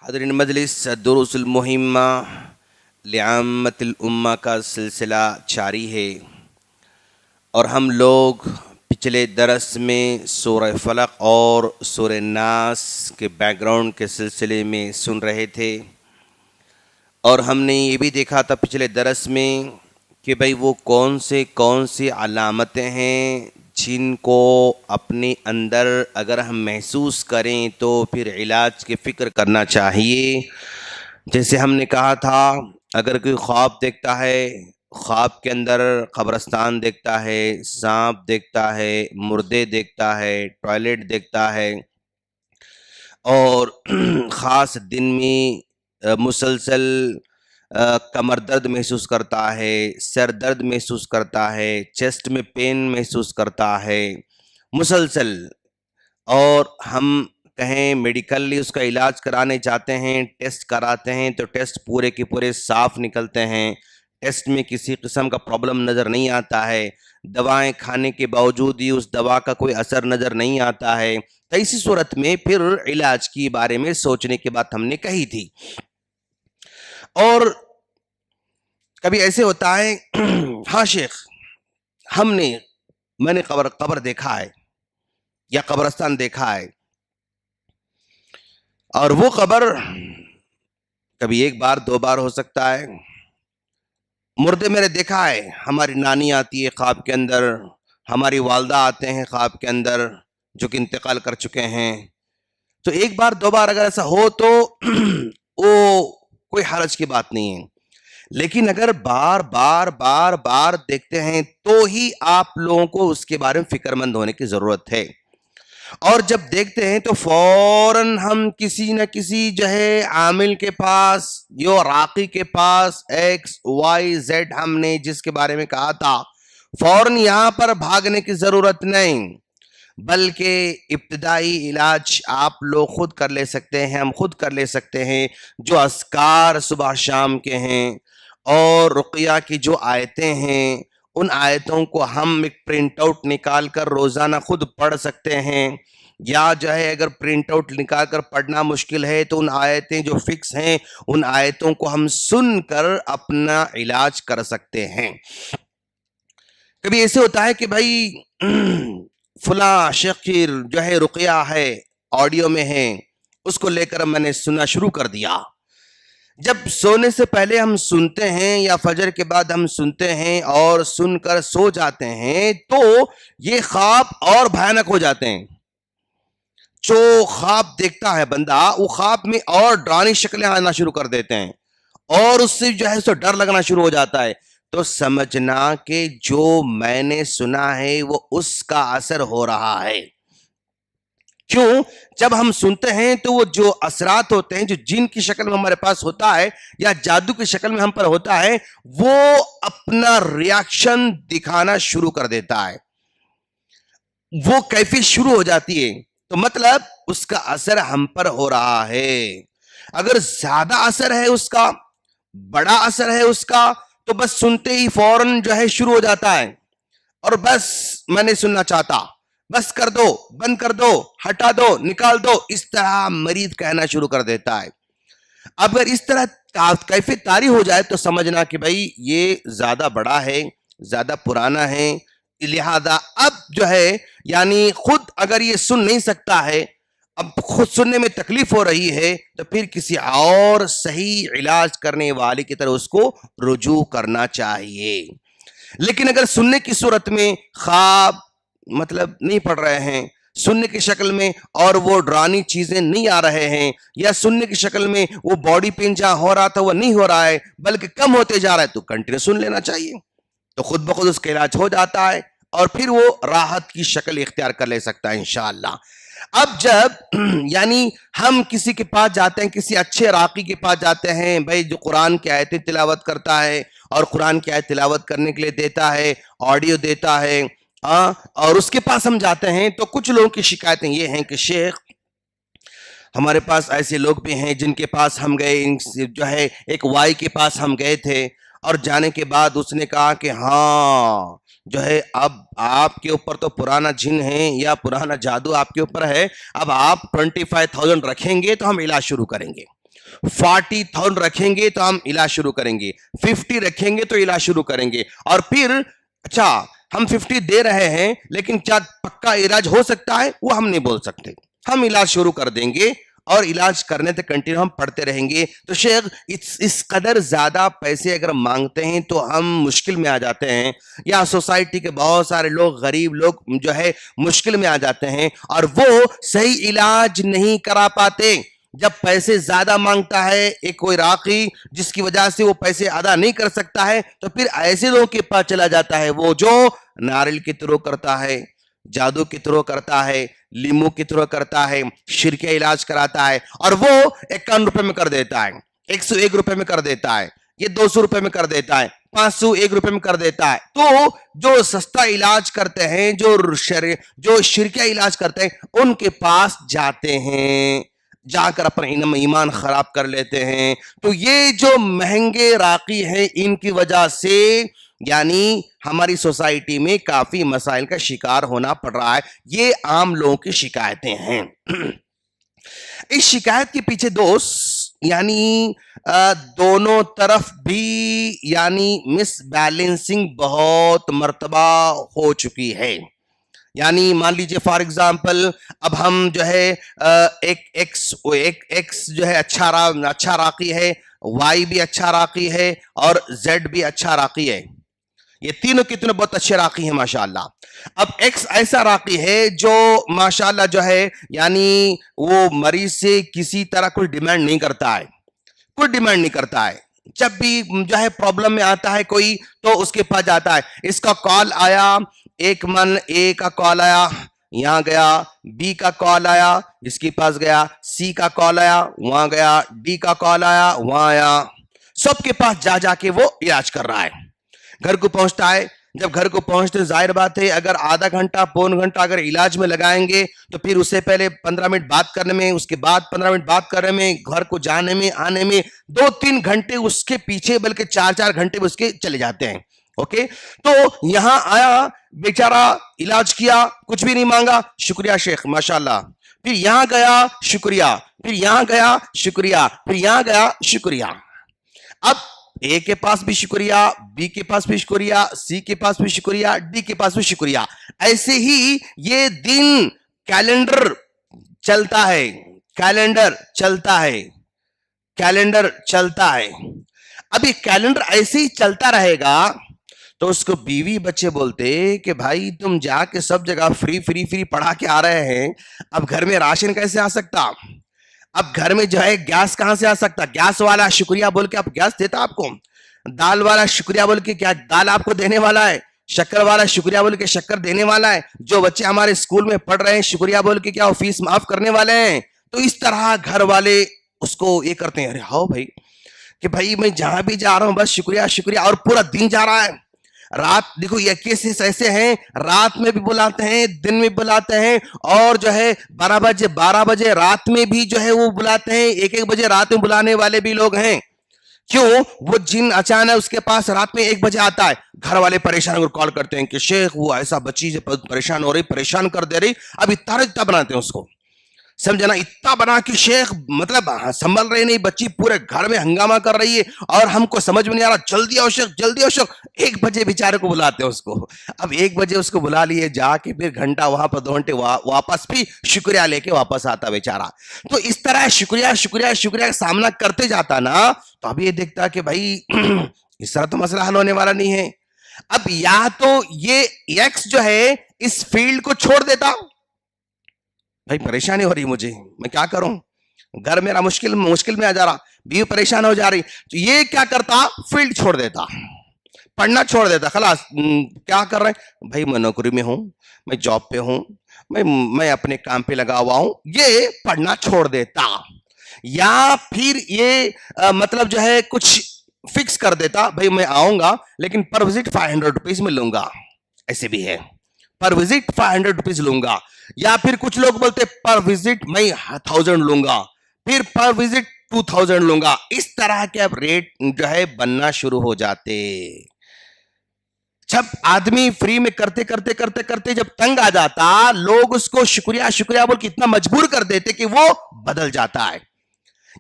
हाज़रीन मजलिस दुरूसुल मुहिम्मा लिआम्मतिल उम्मा का सिलसिला जारी है और हम लोग पिछले दरस में सूरह फलक और सूरह नास के बैकग्राउंड के सिलसिले में सुन रहे थे और हमने ये भी देखा था पिछले दरस में कि भाई वो कौन सी अलामतें हैं जिनको अपने अंदर अगर हम महसूस करें तो फिर इलाज की फ़िक्र करना चाहिए। जैसे हमने कहा था, अगर कोई ख्वाब देखता है, ख्वाब के अंदर कब्रिस्तान देखता है, सांप देखता है, मुर्दे देखता है, टॉयलेट देखता है और ख़ास दिन में मुसलसल कमर दर्द महसूस करता है, सर दर्द महसूस करता है, चेस्ट में पेन महसूस करता है मुसलसल, और हम कहें मेडिकली उसका इलाज कराने जाते हैं, टेस्ट कराते हैं तो टेस्ट पूरे के पूरे साफ निकलते हैं, टेस्ट में किसी किस्म का प्रॉब्लम नज़र नहीं आता है, दवाएं खाने के बावजूद ही उस दवा का कोई असर नज़र नहीं आता है। तो इसी सूरत में फिर इलाज के बारे में सोचने की बात हमने कही थी। और कभी ऐसे होता है हाँ शेख, मैंने कब्र देखा है या कब्रिस्तान देखा है, और वो कब्र कभी एक बार दो बार हो सकता है। मुर्दे मैंने देखा है, हमारी नानी आती है ख्वाब के अंदर, हमारी वालदा आते हैं ख्वाब के अंदर जो कि इंतकाल कर चुके हैं। तो एक बार दो बार अगर ऐसा हो तो वो कोई हर्ज की बात नहीं है, लेकिन अगर बार बार बार बार देखते हैं तो ही आप लोगों को उसके बारे में फिक्रमंद होने की जरूरत है। और जब देखते हैं तो फौरन हम किसी न किसी जो है आमिल के पास, यो राकी के पास, XYZ हमने जिसके बारे में कहा था, फौरन यहां पर भागने की जरूरत नहीं, बल्कि इब्तिदाई इलाज आप लोग खुद कर ले सकते हैं, हम खुद कर ले सकते हैं। जो अस्कार सुबह शाम के हैं और रुक़या की जो आयतें हैं, उन आयतों को हम एक प्रिंट आउट निकाल कर रोज़ाना खुद पढ़ सकते हैं, या जो है अगर प्रिंट आउट निकाल कर पढ़ना मुश्किल है तो उन आयतें जो फिक्स हैं उन आयतों को हम सुनकर अपना इलाज कर सकते हैं। कभी ऐसे होता है कि भाई फला शेख की जो है रुक़या है, ऑडियो में है, उसको लेकर मैंने सुनना शुरू कर दिया। जब सोने से पहले हम सुनते हैं या फजर के बाद हम सुनते हैं और सुनकर सो जाते हैं तो ये ख्वाब और भयानक हो जाते हैं। जो ख्वाब देखता है बंदा, वो ख्वाब में और डरावनी शक्लें आना शुरू कर देते हैं और उससे जो है सो डर लगना शुरू हो जाता है। तो समझना कि जो मैंने सुना है वो उसका असर हो रहा है। क्यों? जब हम सुनते हैं तो वो जो असरात होते हैं, जो जिन की शक्ल में हमारे पास होता है या जादू की शक्ल में हम पर होता है, वो अपना रिएक्शन दिखाना शुरू कर देता है, वो कैफियत शुरू हो जाती है। तो मतलब उसका असर हम पर हो रहा है। अगर ज्यादा असर है उसका, बड़ा असर है उसका, तो बस सुनते ही फौरन जो है शुरू हो जाता है और बस मैं सुनना चाहता, बस कर दो, बंद कर दो, हटा दो, निकाल दो, इस तरह मरीज कहना शुरू कर देता है। अगर इस तरह कैफियत तारी हो जाए तो समझना कि भाई ये ज्यादा बड़ा है, ज्यादा पुराना है, लिहाजा अब जो है यानी खुद अगर ये सुन नहीं सकता है, अब खुद सुनने में तकलीफ हो रही है, तो फिर किसी और सही इलाज करने वाले की तरह उसको रुजू करना चाहिए। लेकिन अगर सुनने की सूरत में ख्वाब मतलब नहीं पढ़ रहे हैं, सुनने की शक्ल में और वो डरावनी चीजें नहीं आ रहे हैं, या सुनने की शक्ल में वो बॉडी पेन जहां हो रहा था वो नहीं हो रहा है बल्कि कम होते जा रहा है, तो कंटिन्यू सुन लेना चाहिए, तो खुद ब खुद उसका इलाज हो जाता है और फिर वो राहत की शक्ल इख्तियार कर ले सकता है इंशाअल्लाह। अब जब यानी हम किसी के पास जाते हैं, किसी अच्छे राकी के पास जाते हैं, भाई जो कुरान की आयतें तिलावत करता है और कुरान की आयत तिलावत करने के लिए देता है, ऑडियो देता है, और उसके पास हम जाते हैं तो कुछ लोगों की शिकायतें ये हैं कि शेख हमारे पास ऐसे लोग भी हैं जिनके पास हम गए, जो है एक वाई के पास हम गए थे और जाने के बाद उसने कहा कि हाँ जो है अब आपके ऊपर तो पुराना जिन है या पुराना जादू आपके ऊपर है, अब आप 25,000 रखेंगे तो हम इलाज शुरू करेंगे। 40,000 रखेंगे तो हम इलाज शुरू करेंगे, 50 रखेंगे तो इलाज शुरू करेंगे, और फिर अच्छा हम 50 दे रहे हैं लेकिन क्या पक्का इलाज हो सकता है वो हम नहीं बोल सकते, हम इलाज शुरू कर देंगे और इलाज करने तक कंटिन्यू हम पढ़ते रहेंगे। तो शेख इस कदर ज्यादा पैसे अगर मांगते हैं तो हम मुश्किल में आ जाते हैं, या सोसाइटी के बहुत सारे लोग गरीब लोग जो है मुश्किल में आ जाते हैं और वो सही इलाज नहीं करा पाते। जब पैसे ज्यादा मांगता है एक कोई राकी जिसकी वजह से वो पैसे अदा नहीं कर सकता है, तो फिर ऐसे लोगों के पास चला जाता है वो जो नारियल की तरह करता है, जादू की तरह करता है, लीमू की तरह करता है, शिरके इलाज कराता है, और वो 51 रुपए में कर देता है, 101 रुपए में कर देता है, ये 200 रुपए में कर देता है, 501 रुपए में कर देता है। तो जो सस्ता इलाज करते हैं, जो शिरके इलाज करते हैं, उनके पास जाते हैं, जाकर अपना ईमान खराब कर लेते हैं। तो ये जो महंगे राकी हैं इनकी वजह से यानी हमारी सोसाइटी में काफी मसाइल का शिकार होना पड़ रहा है। ये आम लोगों की शिकायतें हैं। इस शिकायत के पीछे दोस्त यानी दोनों तरफ भी यानी मिसबैलेंसिंग बहुत मर्तबा हो चुकी है। यानी मान लीजिए फॉर एग्जाम्पल अब हम जो है एक एक्स जो है अच्छा राकी है, वाई भी अच्छा राकी है और जेड भी अच्छा राकी है। ये तीनों कितने बहुत अच्छे राकी हैं माशाल्लाह। अब एक्स ऐसा राकी है जो माशाल्लाह जो है यानी वो मरीज से किसी तरह कोई डिमांड नहीं करता है, कोई डिमांड नहीं करता है। जब भी जो है प्रॉब्लम में आता है कोई तो उसके पास जाता है। इसका कॉल आया, एक मन ए का कॉल आया, यहां गया, बी का कॉल आया, इसके पास गया, सी का कॉल आया, वहां गया, डी का कॉल आया, वहां आया, सबके पास जा जाके वो इलाज कर रहा है। घर को पहुंचता है, जब घर को पहुंचते जाहिर बात है अगर आधा घंटा पौन घंटा अगर इलाज में लगाएंगे तो फिर उससे पहले 15 मिनट बात करने में, उसके बाद 15 मिनट बात करने में, घर को जाने में आने में 2-3 घंटे उसके पीछे बल्कि 4-4 घंटे उसके चले जाते हैं। ओके, तो यहां आया बेचारा, इलाज किया, कुछ भी नहीं मांगा, शुक्रिया शेख माशाल्लाह, फिर यहां गया शुक्रिया, फिर यहां गया शुक्रिया, फिर यहां गया शुक्रिया। अब ए के पास भी शुक्रिया, बी के पास भी शुक्रिया, सी के पास भी शुक्रिया, डी के पास भी शुक्रिया। ऐसे ही ये दिन कैलेंडर चलता है, कैलेंडर चलता है, कैलेंडर चलता है। अब ये कैलेंडर ऐसे ही चलता रहेगा तो उसको बीवी बच्चे बोलते कि भाई तुम जाके सब जगह फ्री फ्री फ्री पढ़ा के आ रहे हैं, अब घर में राशन कैसे आ सकता, अब घर में जो है गैस कहां से आ सकता, गैस वाला शुक्रिया बोल के आप गैस देता आपको, दाल वाला शुक्रिया बोल के क्या दाल आपको देने वाला है, शक्कर वाला शुक्रिया बोल के शक्कर देने वाला है, जो बच्चे हमारे स्कूल में पढ़ रहे हैं शुक्रिया बोल के क्या वो फीस माफ करने वाले हैं। तो इस तरह घर वाले उसको ये करते हैं, अरे हाँ भाई कि भाई मैं जहां भी जा रहा हूं बस शुक्रिया शुक्रिया, और पूरा दिन जा रहा है। रात देखो ये केसेस ऐसे हैं, रात में भी बुलाते हैं, दिन में बुलाते हैं, और जो है 12 बजे रात में भी जो है वो बुलाते हैं, 1-1 बजे रात में बुलाने वाले भी लोग हैं। क्यों? वो जिन अचानक उसके पास रात में 1 बजे आता है, घर वाले परेशान होकर कॉल करते हैं कि शेख वो ऐसा बच्ची से परेशान हो रही, परेशान कर दे रही, अब इतना बनाते हैं उसको, समझना, इतना बना कि शेख मतलब संभल रही नहीं, बच्ची पूरे घर में हंगामा कर रही है और हमको समझ में नहीं आ रहा, जल्दी आओ शेख, जल्दी आओ शेख। 1 बजे बेचारे को बुलाते हैं उसको। अब 1 बजे उसको बुला लिए, जाके फिर घंटा वहां पर 2 घंटे वापस भी शुक्रिया लेके वापस आता बेचारा। तो इस तरह शुक्रिया शुक्रिया शुक्रिया का सामना करते जाता ना, तो अभी ये देखता कि भाई इस तरह तो मसला हल होने वाला नहीं है। अब या तो ये एक्स जो है इस फील्ड को छोड़ देता, भाई परेशानी हो रही मुझे, मैं क्या करूं, घर मेरा मुश्किल में आ जा रहा, बीवी परेशान हो जा रही, तो ये क्या करता, फील्ड छोड़ देता, पढ़ना छोड़ देता, खलास क्या कर रहे हैं भाई, मैं नौकरी में हूं, मैं जॉब पे हूं, मैं अपने काम पे लगा हुआ हूं, ये पढ़ना छोड़ देता। या फिर ये मतलब जो है कुछ फिक्स कर देता, भाई मैं आऊंगा लेकिन पर विजिट 500 रुपीज में लूंगा, ऐसे भी है, पर विजिट 500 रुपीज लूंगा। या फिर कुछ लोग बोलते पर विजिट मैं 1000 लूंगा, फिर पर विजिट 2000 लूंगा। इस तरह के अब रेट जो है बनना शुरू हो जाते। जब आदमी फ्री में करते करते करते करते जब तंग आ जाता, लोग उसको शुक्रिया शुक्रिया बोल के इतना मजबूर कर देते कि वो बदल जाता है।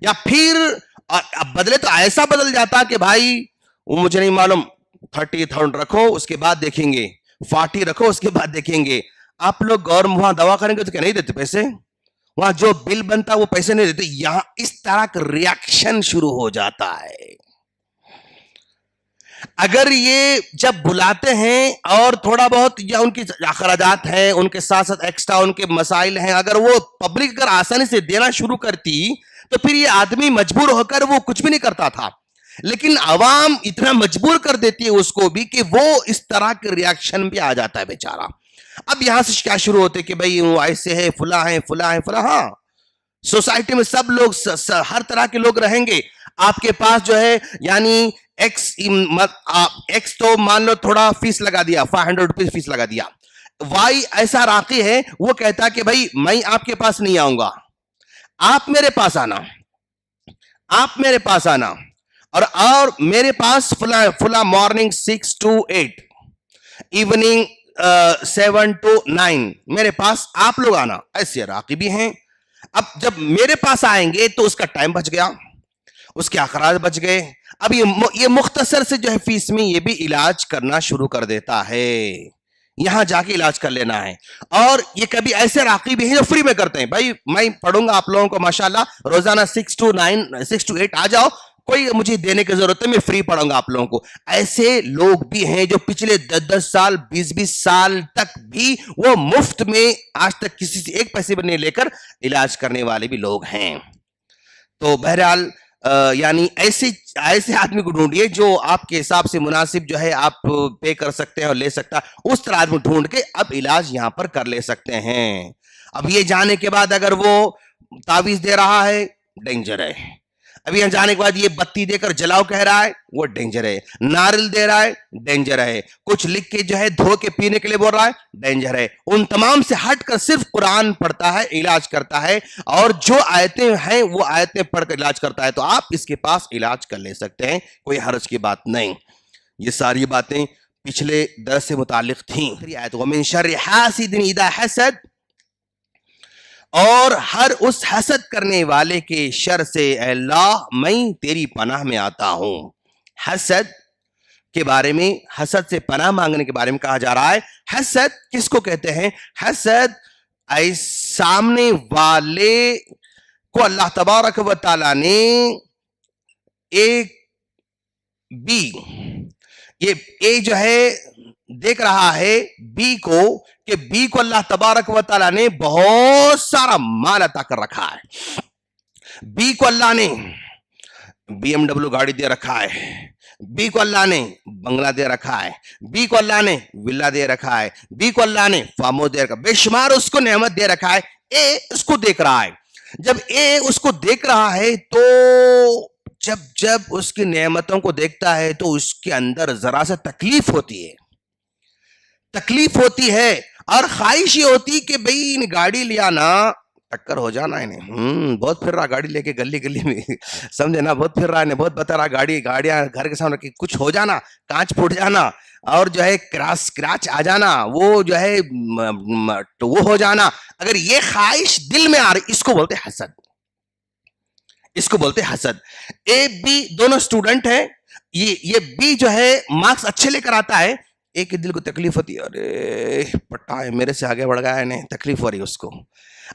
या फिर अब बदले तो ऐसा बदल जाता कि भाई वो मुझे नहीं मालूम, 30,000 रखो उसके बाद देखेंगे, 40 रखो उसके बाद देखेंगे। आप लोग गौर वहां दवा करेंगे तो क्या नहीं देते पैसे? वहां जो बिल बनता वो पैसे नहीं देते। यहां इस तरह का रिएक्शन शुरू हो जाता है। अगर ये जब बुलाते हैं और थोड़ा बहुत या उनकी अखराजात हैं, उनके साथ साथ एक्स्ट्रा उनके मसाइल हैं, अगर वो पब्लिक अगर आसानी से देना शुरू करती तो फिर ये आदमी मजबूर होकर वो कुछ भी नहीं करता था। लेकिन अवाम इतना मजबूर कर देती है उसको भी कि वो इस तरह के रिएक्शन भी आ जाता है बेचारा। अब यहां से क्या शुरू होते कि भाई वो ऐसे है, फुला है, फुला है, फुला। हाँ, सोसाइटी में सब लोग हर तरह के लोग रहेंगे। आपके पास जो है यानी एक्स तो मान लो थोड़ा फीस लगा दिया, 500 रुपीज फीस लगा दिया। वाई ऐसा राकी है, वो कहता कि भाई मैं आपके पास नहीं आऊंगा, आप मेरे पास आना, आप मेरे पास आना। और मेरे पास फुला फुला मॉर्निंग 6 to 8, इवनिंग 7 to 9 मेरे पास आप लोग आना। ऐसे राकी भी हैं। अब जब मेरे पास आएंगे तो उसका टाइम बच गया, उसके अखराज बच गए। अब ये मुख्तसर से जो है फीस में ये भी इलाज करना शुरू कर देता है, यहां जाके इलाज कर लेना है। और ये कभी ऐसे राकी भी हैं जो फ्री में करते हैं, भाई मैं पढ़ूंगा आप लोगों को माशाल्लाह, रोजाना 6 to 9, 6 to 8 आ जाओ, कोई मुझे देने की जरूरत है, मैं फ्री पढ़ाऊंगा आप लोगों को। ऐसे लोग भी हैं जो पिछले 10-10 साल 20-20 साल तक भी वो मुफ्त में आज तक किसी से एक पैसे भी नहीं लेकर इलाज करने वाले भी लोग हैं। तो बहरहाल यानी ऐसे ऐसे आदमी को ढूंढिए जो आपके हिसाब से मुनासिब जो है आप पे कर सकते हैं और ले सकता है, उस तरह आदमी ढूंढ के अब इलाज यहां पर कर ले सकते हैं। अब ये जाने के बाद अगर वो तावीज दे रहा है, डेंजर है। अभी यहां जाने के बाद ये बत्ती देकर जलाओ कह रहा है, वो डेंजर है। नारियल दे रहा है, डेंजर है। कुछ लिख के जो है धो के पीने के लिए बोल रहा है, डेंजर है। उन तमाम से हटकर सिर्फ कुरान पढ़ता है, इलाज करता है, और जो आयतें हैं वो आयतें पढ़कर इलाज करता है। तो आप इसके पास इलाज कर ले सकते हैं, कोई हर्ज की बात नहीं। ये सारी बातें पिछले दर्स से मुतालिक थी। आयत वमिन शर्रि हासिदिन इज़ा हसद, और हर उस हसद करने वाले के शर से अल्लाह मैं तेरी पनाह में आता हूं। हसद के बारे में, हसद से पनाह मांगने के बारे में कहा जा रहा है। हसद किसको कहते हैं? हसद सामने वाले को अल्लाह तबारक व तआला ने एक बी, ये ए जो है देख रहा है बी को, कि बी को अल्लाह तबारक व तआला ने बहुत सारा माल अता कर रखा है। बी को अल्लाह ने BMW गाड़ी दे रखा है, बी को अल्लाह ने बंगला दे रखा है, बी को अल्लाह ने विला दे रखा है, बी को अल्लाह ने फार्म हाउस दे रखा है, बेशुमार उसको नेमत दे रखा है। ए उसको देख रहा है। जब ए उसको देख रहा है तो जब जब उसकी नेमतों को देखता है तो उसके अंदर जरा सा तकलीफ होती है, तकलीफ होती है, और ख्वाहिश ये होती कि भाई गाड़ी लिया ना, टक्कर हो जाना इन्हें। बहुत फिर रहा गाड़ी लेके गली गली में, समझे ना, बहुत फिर रहा है, बहुत बता रहा गाड़ियां घर के सामने, कुछ हो जाना, कांच फूट जाना, और जो है क्रैच आ जाना, वो जो है तो वो हो जाना। अगर ये ख्वाहिश दिल में आ रही, इसको बोलते हसद, इसको बोलते हसद। ए बी दोनों स्टूडेंट है, ये बी जो है मार्क्स अच्छे लेकर आता है, एक के दिल को तकलीफ होती है, अरे पट्टा है मेरे से आगे बढ़ गया है, नहीं तकलीफ हो रही है उसको।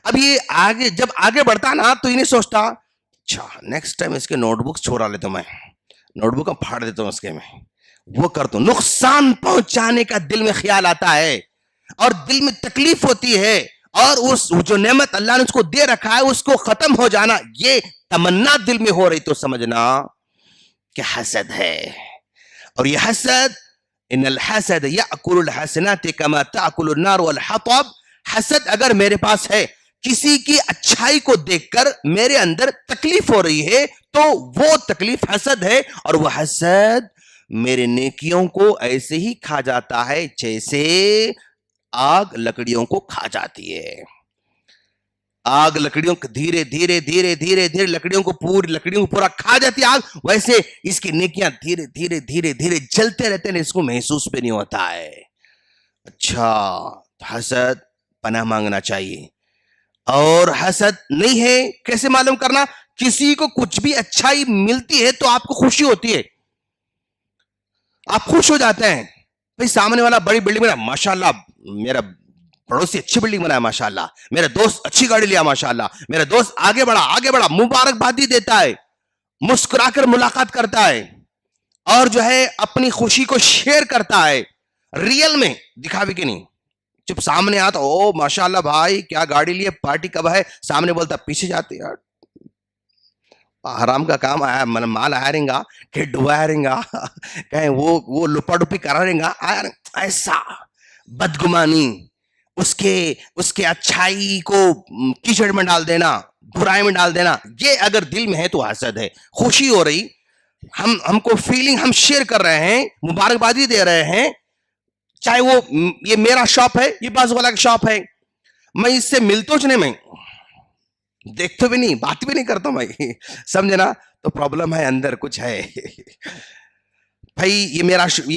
अब ये आगे जब आगे बढ़ता ना तो ये नहीं सोचता, अच्छा नेक्स्ट टाइम इसके नोटबुक छोड़ा लेता हूं, मैं नोटबुक फाड़ देता हूं उसके, मैं वो करता हूं। नुकसान पहुंचाने का दिल में ख्याल आता है और दिल में तकलीफ होती है, और उस जो नेमत अल्लाह ने उसको दे रखा है उसको खत्म हो जाना, ये तमन्ना दिल में हो रही, तो समझना कि हसद है। और ये हसद, इन्नल हसद याकुलुल हसनाति कमा ताकुलुन नार वल हतब। हसद अगर मेरे पास है, किसी की अच्छाई को देखकर मेरे अंदर तकलीफ हो रही है, तो वो तकलीफ हसद है, और वो हसद मेरे नेकियों को ऐसे ही खा जाता है जैसे आग लकड़ियों को खा जाती है। आग लकड़ियों को धीरे धीरे धीरे धीरे धीरे लकड़ियों को पूरा खा जाती है आग, वैसे इसकी नेकियां धीरे धीरे धीरे धीरे जलते रहते हैं, इसको महसूस भी नहीं होता है। अच्छा, हसद पनाह मांगना चाहिए। और हसद नहीं है कैसे मालूम करना? किसी को कुछ भी अच्छाई मिलती है तो आपको खुशी होती है, आप खुश हो जाते हैं। भाई सामने वाला बड़ी बिल्डिंग बना, माशाल्लाह, मेरा पड़ोसी अच्छी बिल्डिंग बनाया माशाल्लाह, मेरे दोस्त अच्छी गाड़ी लिया माशाल्लाह, मेरा दोस्त आगे बढ़ा, मुबारकबादी देता है, मुस्कुराकर मुलाकात करता है और जो है अपनी खुशी को शेयर करता है, रियल में, दिखावे के नहीं। जब सामने आता, ओ माशाल्लाह भाई क्या गाड़ी लिए, पार्टी कब है, सामने बोलता पीछे जाते यार, हराम का काम आया, माल आया रहेगा कि डुबाया रहेगा कहीं वो लुपा डुपी करा रहेगा, ऐसा बदगुमानी, उसके उसके अच्छाई को कीचड़ में डाल देना, बुराई में डाल देना, ये अगर दिल में है तो हसद है। खुशी हो रही, हमको फीलिंग हम शेयर कर रहे हैं, मुबारकबादी दे रहे हैं, चाहे वो ये मेरा शॉप है, ये बाजू वाला का शॉप है, मैं इससे मिलता नहीं, मैं देखते भी नहीं, बात भी नहीं करता मैं समझे ना, तो प्रॉब्लम है, अंदर कुछ है भाई। ये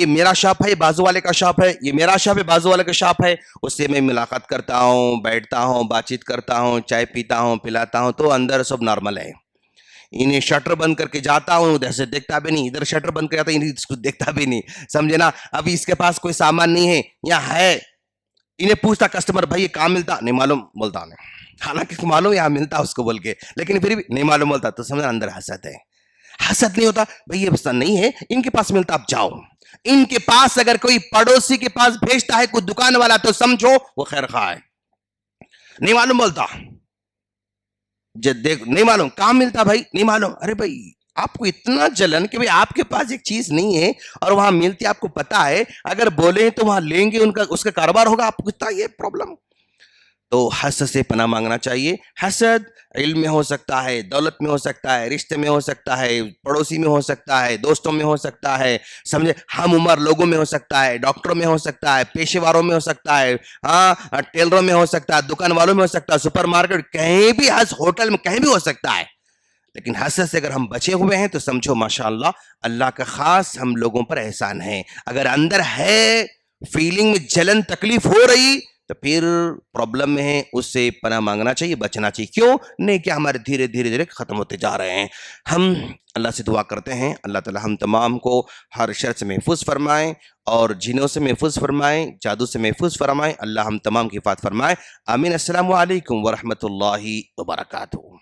मेरा शॉप है, ये बाजू वाले का शॉप है, ये मेरा शॉप है, बाजू वाले का शॉप है, उससे मैं मुलाकात करता हूँ, बैठता हूँ, बातचीत करता हूँ, चाय पीता हूँ, पिलाता हूँ, तो अंदर सब नॉर्मल है। इन्हें शटर बंद करके जाता हूँ, उधर से देखता भी नहीं, इधर शटर बंद कर जाता, इन्हें इसको देखता भी नहीं, समझे ना। अभी इसके पास कोई सामान नहीं है, यहाँ है, इन्हें पूछता कस्टमर, भाई ये कहाँ मिलता, नहीं मालूम, बोलता नहीं, हालांकि मालूम यहाँ मिलता उसको बोल के, लेकिन फिर भी नहीं मालूम बोलता, तो समझना अंदर हसद है। हसद नहीं होता, भाई ये पसंद नहीं है, इनके पास मिलता, आप जाओ। इनके पास अगर कोई पड़ोसी के पास भेजता है कोई दुकान वाला, तो समझो वो खैर खा है। नहीं मालूम बोलता, देख नहीं मालूम कहां मिलता, भाई नहीं मालूम, अरे भाई आपको इतना जलन कि भाई आपके पास एक चीज नहीं है और वहां मिलती, आपको पता है, अगर बोले तो वहां लेंगे, उनका उसका कारोबार होगा, आपको कितना ये प्रॉब्लम। तो हसद से पनाह मांगना चाहिए। हसद इल्म में हो सकता है, दौलत में हो सकता है, रिश्ते में हो सकता है, पड़ोसी में हो सकता है, दोस्तों में हो सकता है, समझे, हम उम्र लोगों में हो सकता है, डॉक्टरों में हो सकता है, पेशेवारों में हो सकता है, हाँ टेलरों में हो सकता है, दुकान वालों में हो सकता है, सुपरमार्केट, कहीं भी, हस होटल में, कहीं भी हो सकता है। लेकिन हसद से अगर हम बचे हुए हैं तो समझो माशाअल्लाह अल्लाह का खास हम लोगों पर एहसान है। अगर अंदर है फीलिंग में जलन तकलीफ हो रही तो फिर प्रॉब्लम में है, उससे पनाह मांगना चाहिए, बचना चाहिए। क्यों नहीं, क्या हमारे धीरे धीरे धीरे खत्म होते जा रहे हैं। हम अल्लाह से दुआ करते हैं अल्लाह ताला हम तमाम को हर शर से महफूज फरमाएं और जिनों से महफूज फरमाएं, जादू से महफूज फरमाएं, अल्लाह हम तमाम की हिफाजत फरमाए। आमीन। अस्सलामु अलैकुम व रहमतुल्लाहि व बरकातुहू।